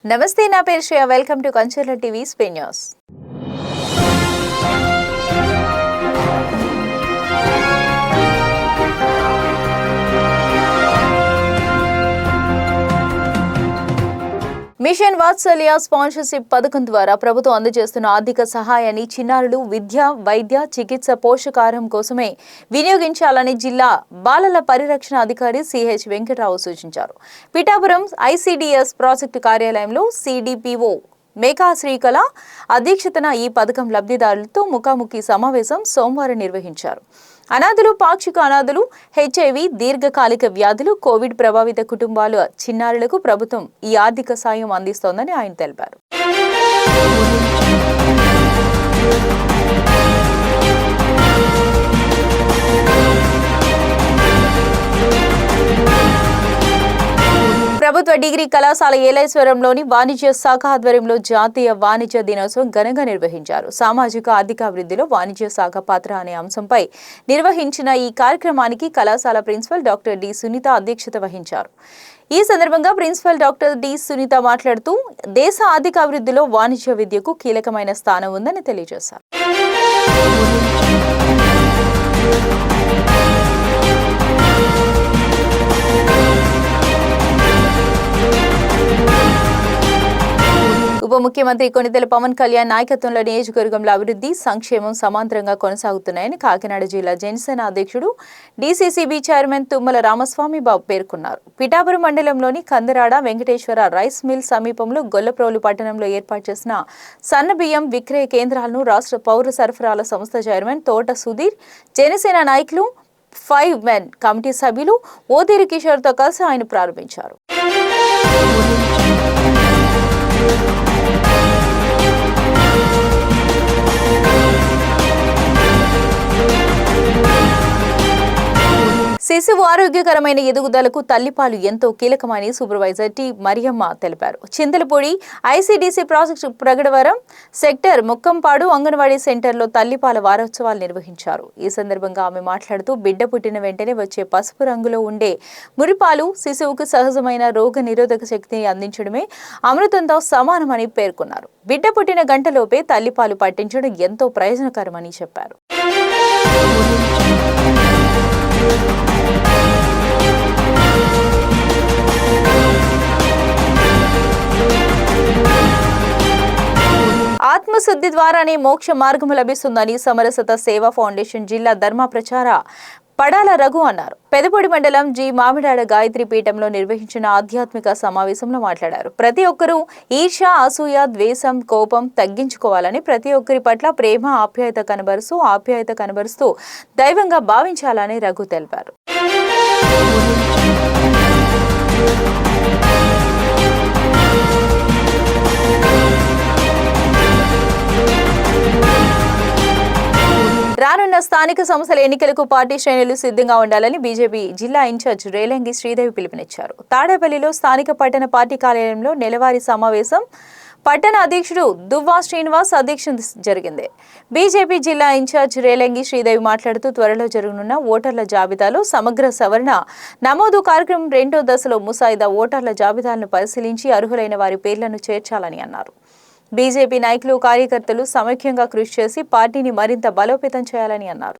నమస్తే, నా పేరు Shreya. Welcome to Kancharla TV Spain news. Mission Vatsalya sponsorship పథకం ద్వారా ప్రభుత్వం అందజేస్తున్న ఆర్థిక సహాయాన్ని చిన్నారులు విద్య, వైద్య, చికిత్స, పోషకాహారం కోసమే వినియోగించాలని జిల్లా బాలల పరిరక్షణ అధికారి సిహెచ్ వెంకటరావు సూచించారు. పిఠాపురం ఐసిడిఎస్ ప్రాజెక్టు కార్యాలయంలో సిడిపిఓ మేఘా శ్రీకళ అధ్యక్షతన ఈ పథకం లబ్ధిదారులతో ముఖాముఖి సమావేశం సోమవారం నిర్వహించారు. అనాథులు, పాక్షిక అనాథులు, హెచ్ఐవి, దీర్ఘకాలిక వ్యాధులు, కోవిడ్ ప్రభావిత కుటుంబాల చిన్నారులకు ప్రభుత్వం ఈ ఆర్థిక సాయం అందిస్తోందని ఆయన తెలిపారు. ప్రభుత్వ డిగ్రీ కళాశాల ఏలేశ్వరంలోని వాణిజ్య శాఖ ఆధ్వర్యంలో జాతీయ వాణిజ్య దినోత్సవం ఘనంగా నిర్వహించారు. సామాజిక ఆర్థికాభివృద్ధిలో వాణిజ్య శాఖ పాత్ర అనే అంశంపై నిర్వహించిన ఈ కార్యక్రమానికి కళాశాల ప్రిన్సిపల్ డాక్టర్ డి సునీత అధ్యక్షత వహించారు. ఈ సందర్భంగా ప్రిన్సిపల్ డాక్టర్ డి సునీత మాట్లాడుతూ దేశ ఆర్థికాభివృద్ధిలో వాణిజ్య విద్యకు కీలకమైన స్థానం ఉందని తెలియజేశారు. ఉప ముఖ్యమంత్రి కొణిదెల పవన్ కళ్యాణ్ నాయకత్వంలో నియోజకవర్గంలో అభివృద్ధి, సంక్షేమం సమాంతరంగా కొనసాగుతున్నాయని కాకినాడ జిల్లా జనసేన అధ్యక్షుడు డిసిసిబి చైర్మన్ తుమ్మల రామస్వామి బాబు పేర్కొన్నారు. పిఠాపురం మండలంలోని కందరాడ వెంకటేశ్వర రైస్ మిల్ సమీపంలో గొల్లప్రోలు పట్టణంలో ఏర్పాటు చేసిన సన్నబియ్యం విక్రయ కేంద్రాలను రాష్ట్ర పౌర సరఫరాల సంస్థ చైర్మన్ తోట సుధీర్, జనసేన నాయకులు, 5 మెన్ కమిటీ సభ్యులు ఓదేరి కిషోర్తో కలిసి ఆయన ప్రారంభించారు. శిశువు ఆరోగ్యకరమైన ఎదుగుదలకు తల్లిపాలు ఎంతో కీలకమని సూపర్వైజర్ టి మరియమ్మ తెలిపారు. Chintalapudi ICDC project Pragadavaram sector Mukkampadu anganwadi సెంటర్లో తల్లిపాల వారోత్సవాలు నిర్వహించారు. ఈ సందర్భంగా ఆమె మాట్లాడుతూ బిడ్డ పుట్టిన వెంటనే వచ్చే పసుపు రంగులో ఉండే మురిపాలు శిశువుకు సహజమైన రోగ నిరోధక శక్తిని అందించడమే అమృతంతో సమానమని పేర్కొన్నారు. బిడ్డ పుట్టిన గంటలోపే తల్లిపాలు పట్టించడం ఎంతో ప్రయోజనకరమని చెప్పారు. ఆత్మశుద్ధి ద్వారానే మోక్ష మార్గం లభిస్తుందని సమరసత సేవా ఫౌండేషన్ జిల్లా ధర్మ ప్రచార పడాల రఘు అన్నారు. పెదపొడి మండలం జి మామిడాడ గాయత్రి పీఠంలో నిర్వహించిన ఆధ్యాత్మిక సమావేశంలో మాట్లాడారు. ప్రతి ఒక్కరూ ఈర్ష్య, అసూయ, ద్వేషం, కోపం తగ్గించుకోవాలని, ప్రతి ఒక్కరి పట్ల ప్రేమ, ఆప్యాయత కనబరుస్తూ దైవంగా భావించాలని రఘు తెలిపారు. రానున్న స్థానిక సంస్థల ఎన్నికలకు పార్టీ శ్రేణులు సిద్ధంగా ఉండాలని బీజేపీ జిల్లా ఇన్ఛార్జ్ రేలంగి శ్రీదేవి పిలుపునిచ్చారు. తాడేపల్లిలో స్థానిక పట్టణ పార్టీ కార్యాలయంలో నెలవారీ సమావేశం పట్టణ అధ్యక్షుడు దువ్వా శ్రీనివాస్ అధ్యక్షత జరిగింది. బీజేపీ జిల్లా ఇన్ఛార్జ్ రేలంగి శ్రీదేవి మాట్లాడుతూ త్వరలో జరగనున్న ఓటర్ల జాబితాలో సమగ్ర సవరణ నమోదు కార్యక్రమం 2వ దశలో ముసాయిదా ఓటర్ల జాబితాలను పరిశీలించి అర్హులైన వారి పేర్లను చేర్చాలని అన్నారు. బీజేపీ నాయకులు, కార్యకర్తలు సమైక్యంగా కృషి చేసి పార్టీని మరింత బలోపేతం చేయాలని అన్నారు.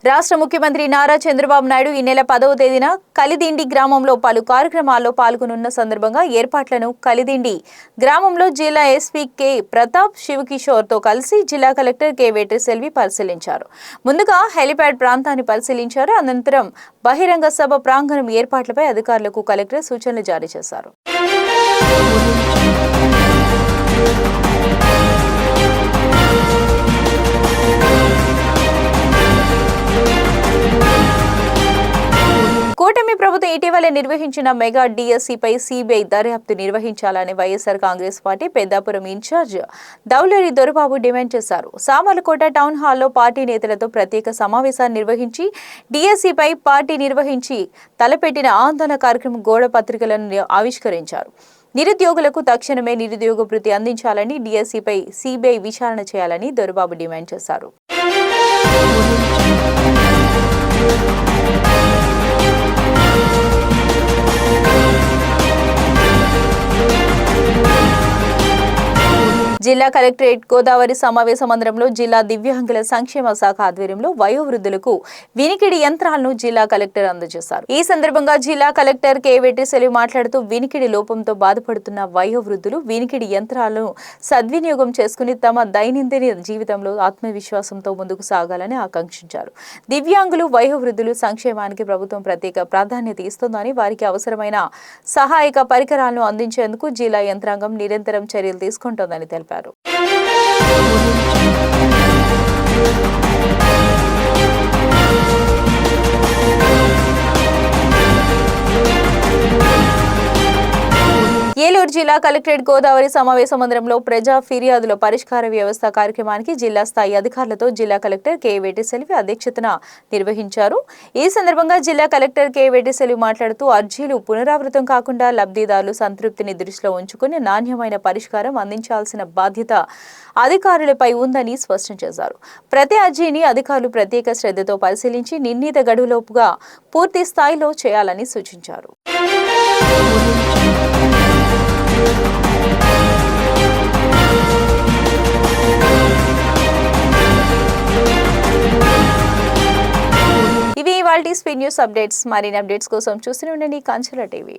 రాష్ట్ర ముఖ్యమంత్రి నారా చంద్రబాబు నాయుడు ఈ నెల 10వ తేదీన కలిదిండి గ్రామంలో పలు కార్యక్రమాల్లో పాల్గొనున్న సందర్భంగా ఏర్పాట్లను కలిదిండి గ్రామంలో జిల్లా ఎస్పీ కె ప్రతాప్ శివకిషోర్తో కలిసి జిల్లా కలెక్టర్ కె వెట్రిసెల్వి పరిశీలించారు. ముందుగా హెలిప్యాడ్ ప్రాంతాన్ని పరిశీలించారు. అనంతరం బహిరంగ సభ ప్రాంగణం ఏర్పాట్లపై అధికారులకు కలెక్టర్ సూచనలు జారీ చేశారు. కూటమి ప్రభుత్వం ఇటీవల నిర్వహించిన మెగా డిఎస్సిపై సిబిఐ దర్యాప్తు నిర్వహించాలని YSR Congress party Peddapuram incharge Daulari Dorababu demand చేశారు. సామర్లకోట టౌన్ హాల్లో పార్టీ నేతలతో ప్రత్యేక సమావేశాన్ని నిర్వహించి డిఎస్సిపై పార్టీ నిర్వహించి తలపెట్టిన ఆందోళన కార్యక్రమం గోడ పత్రికలను ఆవిష్కరించారు. నిరుద్యోగులకు తక్షణమే నిరుద్యోగ భృతి అందించాలని, డిఎస్సిపై సిబిఐ విచారణ చేయాలని దొరబాబు డిమాండ్ చేశారు. జిల్లా కలెక్టరేట్ గోదావరి సమావేశ మందిరంలో జిల్లా దివ్యాంగుల సంక్షేమ శాఖ ఆధ్వర్యంలో వయోవృద్ధులకు వినికిడి యంత్రాలను జిల్లా కలెక్టర్ అందజేశారు. ఈ సందర్భంగా జిల్లా కలెక్టర్ కె వెట్టిసెల్వి మాట్లాడుతూ వినికిడి లోపంతో బాధపడుతున్న వయోవృద్ధులు వినికిడి యంత్రాలను సద్వినియోగం చేసుకుని తమ దైనందిన జీవితంలో ఆత్మవిశ్వాసంతో ముందుకు సాగాలని ఆకాంక్షించారు. దివ్యాంగులు వయోవృద్ధులు సంక్షేమానికి ప్రభుత్వం ప్రత్యేక ప్రాధాన్యత ఇస్తోందని, వారికి అవసరమైన సహాయక పరికరాలను అందించేందుకు జిల్లా యంత్రాంగం నిరంతరం చర్యలు తీసుకుంటోందని తెలిపారు. ఏలూరు జిల్లా కలెక్టరేట్ గోదావరి సమావేశ మందిరంలో ప్రజా ఫిర్యాదుల పరిష్కార వ్యవస్థ కార్యక్రమానికి జిల్లా స్థాయి అధికారులతో జిల్లా కలెక్టర్ కె వెట్టిసెల్వి అధ్యక్షతన నిర్వహించారు. ఈ సందర్భంగా జిల్లా కలెక్టర్ కె వెట్టిసెల్వి మాట్లాడుతూ అర్జీలు పునరావృతం కాకుండా లబ్ధిదారులు సంతృప్తిని దృష్టిలో ఉంచుకుని నాణ్యమైన పరిష్కారం అందించాల్సిన బాధ్యత అధికారులపై ఉందని స్పష్టం చేశారు. ప్రతి అర్జీని అధికారులు ప్రత్యేక శ్రద్ధతో పరిశీలించి నిర్ణీత గడువులోపుగా పూర్తి స్థాయిలో చేయాలని సూచించారు. ఇవి ఇవాల్టి స్పీడ్ న్యూస్ అప్డేట్స్. మరిన్ని అప్డేట్స్ కోసం చూస్తూనే ఉండండి కాంచల టీవీ.